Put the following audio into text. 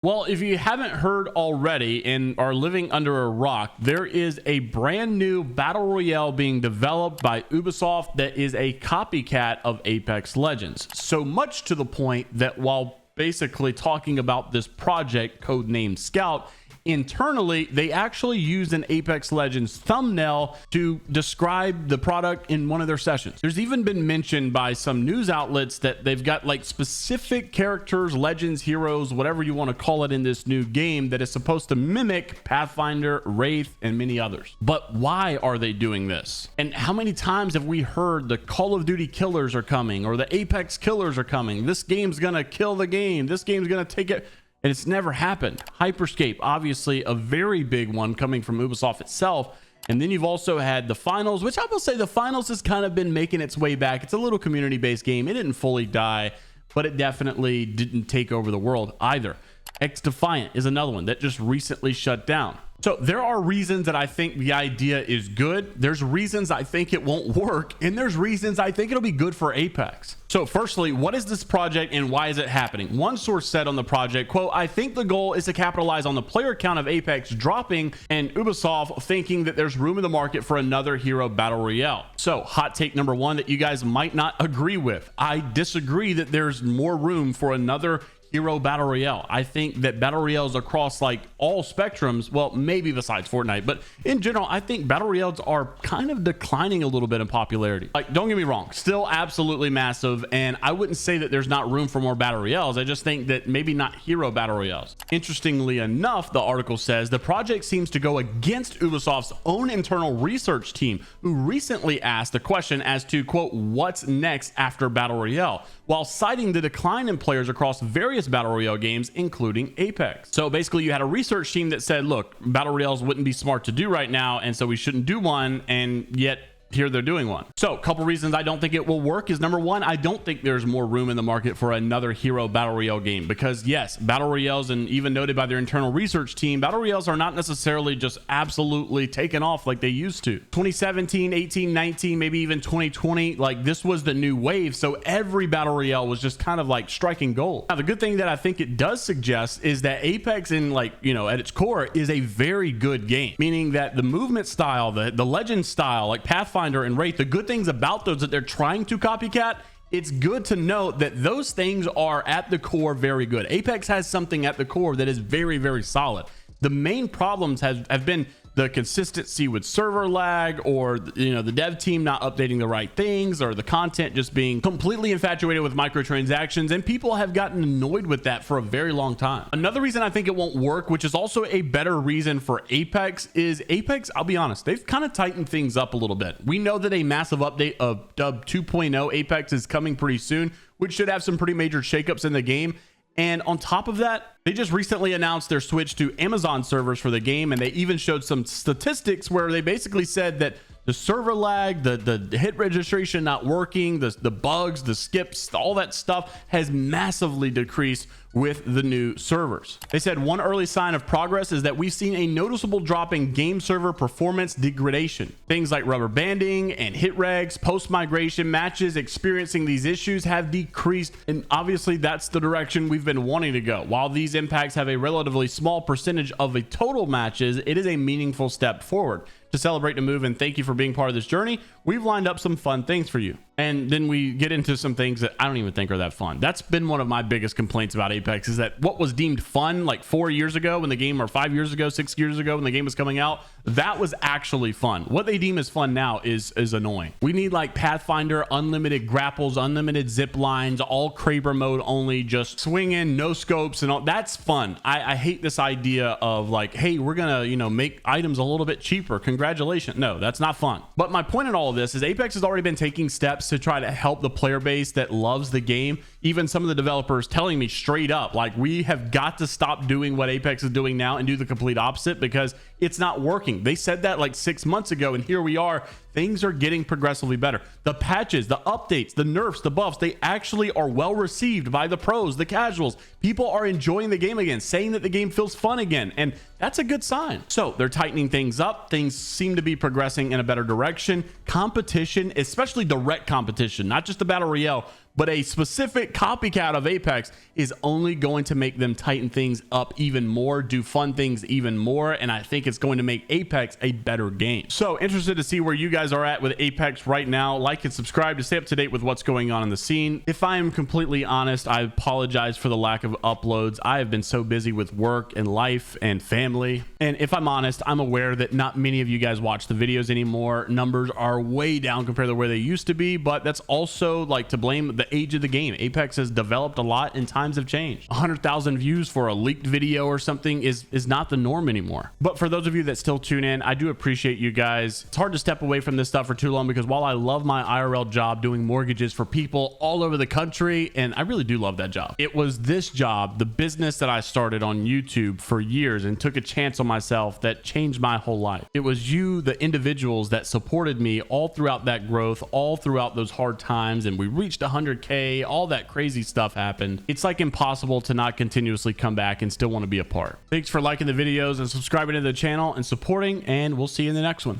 Well, if you haven't heard already and are living under a rock, there is a brand new battle royale being developed by Ubisoft that is a copycat of Apex Legends. So much to the point that while basically talking about this project codenamed Scout, internally they actually used an Apex Legends thumbnail to describe the product in one of their sessions. There's even been mentioned by some news outlets that they've got like specific characters, legends, heroes, whatever you want to call it, in this new game that is supposed to mimic Pathfinder, Wraith, and many others. But why are they doing this? And how many times have we heard the Call of Duty killers are coming, or the Apex killers are coming? This game's gonna kill the game. This game's gonna take it. And it's never happened. Hyperscape, obviously a very big one coming from Ubisoft itself. And then you've also had the finals, which I will say the finals has kind of been making its way back. It's a little community-based game. It didn't fully die, but it definitely didn't take over the world either. X Defiant is another one that just recently shut down. So there are reasons that I think the idea is good. There's reasons I think it won't work. And there's reasons I think it'll be good for Apex. So firstly, what is this project and why is it happening? One source said on the project, quote, "I think the goal is to capitalize on the player count of Apex dropping and Ubisoft thinking that there's room in the market for another hero battle royale." So hot take number one that you guys might not agree with. I disagree that there's more room for another hero battle royale. I think that battle royales across like all spectrums, well, maybe besides Fortnite, but in general, I think battle royales are kind of declining a little bit in popularity. Like, don't get me wrong, still absolutely massive, and I wouldn't say that there's not room for more battle royales. I just think that maybe not hero battle royales. Interestingly enough, the article says the project seems to go against Ubisoft's own internal research team, who recently asked the question as to, quote, "what's next after battle royale?" while citing the decline in players across various battle royale games, including Apex. So basically you had a research team that said, look, battle royales wouldn't be smart to do right now, and so we shouldn't do one, and yet here they're doing one. So a couple reasons I don't think it will work is, number one, I don't think there's more room in the market for another hero battle royale game, because yes, battle royales, and even noted by their internal research team, battle royales are not necessarily just absolutely taken off like they used to. 2017, 18, 19, maybe even 2020, like this was the new wave, so every battle royale was just kind of like striking gold. Now the good thing that I think it does suggest is that Apex, in like, you know, at its core, is a very good game, meaning that the movement style, the legend style, like Pathfinder and Wraith, the good things about those that they're trying to copycat, it's good to note that those things are at the core very good. Apex has something at the core that is very, very solid. The main problems have been the consistency with server lag, or, you know, the dev team not updating the right things, or the content just being completely infatuated with microtransactions, and people have gotten annoyed with that for a very long time. Another reason I think it won't work, which is also a better reason for Apex, is Apex, I'll be honest, they've kind of tightened things up a little bit. We know that a massive update of Dub 2.0 Apex is coming pretty soon, which should have some pretty major shakeups in the game. And on top of that, they just recently announced their switch to Amazon servers for the game, and they even showed some statistics where they basically said that the server lag, the hit registration not working, the bugs, the skips, all that stuff has massively decreased with the new servers. They said one early sign of progress is that we've seen a noticeable drop in game server performance degradation. Things like rubber banding and hit regs, post-migration matches experiencing these issues have decreased, and obviously that's the direction we've been wanting to go. While these impacts have a relatively small percentage of the total matches, it is a meaningful step forward. To celebrate the move and thank you for being part of this journey, we've lined up some fun things for you. And then we get into some things that I don't even think are that fun. That's been one of my biggest complaints about Apex, is that what was deemed fun like 4 years ago when the game, or 5 years ago, 6 years ago when the game was coming out, that was actually fun. What they deem as fun now is annoying. We need like Pathfinder, unlimited grapples, unlimited zip lines, all Kraber mode only, just swinging, no scopes and all. That's fun. I hate this idea of like, hey, we're gonna, you know, make items a little bit cheaper. Congratulations. No, that's not fun. But my point in all of this is Apex has already been taking steps to try to help the player base that loves the game. Even some of the developers telling me straight up, like, we have got to stop doing what Apex is doing now and do the complete opposite, because it's not working. They said that like 6 months ago, and here we are. Things are getting progressively better. The patches, the updates, the nerfs, the buffs, they actually are well received by the pros, the casuals. People are enjoying the game again, saying that the game feels fun again, and that's a good sign. So they're tightening things up. Things seem to be progressing in a better direction. Competition, especially direct competition, not just the battle royale, but a specific copycat of Apex is only going to make them tighten things up even more, do fun things even more, and I think it's going to make Apex a better game. So interested to see where you guys are at with Apex right now. Like and subscribe to stay up to date with what's going on in the scene. If I am completely honest, I apologize for the lack of uploads. I have been so busy with work and life and family, and if I'm honest, I'm aware that not many of you guys watch the videos anymore. Numbers are way down compared to where they used to be, but that's also like to blame the age of the game. Apex has developed a lot and times have changed. 100,000 views for a leaked video or something is not the norm anymore. But for those of you that still tune in, I do appreciate you guys. It's hard to step away from this stuff for too long because while I love my IRL job doing mortgages for people all over the country, and I really do love that job, it was this job, the business that I started on YouTube for years and took a chance on myself, that changed my whole life. It was you, the individuals that supported me all throughout that growth, all throughout those hard times, and we reached 100K, all that crazy stuff happened. It's like impossible to not continuously come back and still want to be a part. Thanks for liking the videos and subscribing to the channel and supporting, and we'll see you in the next one.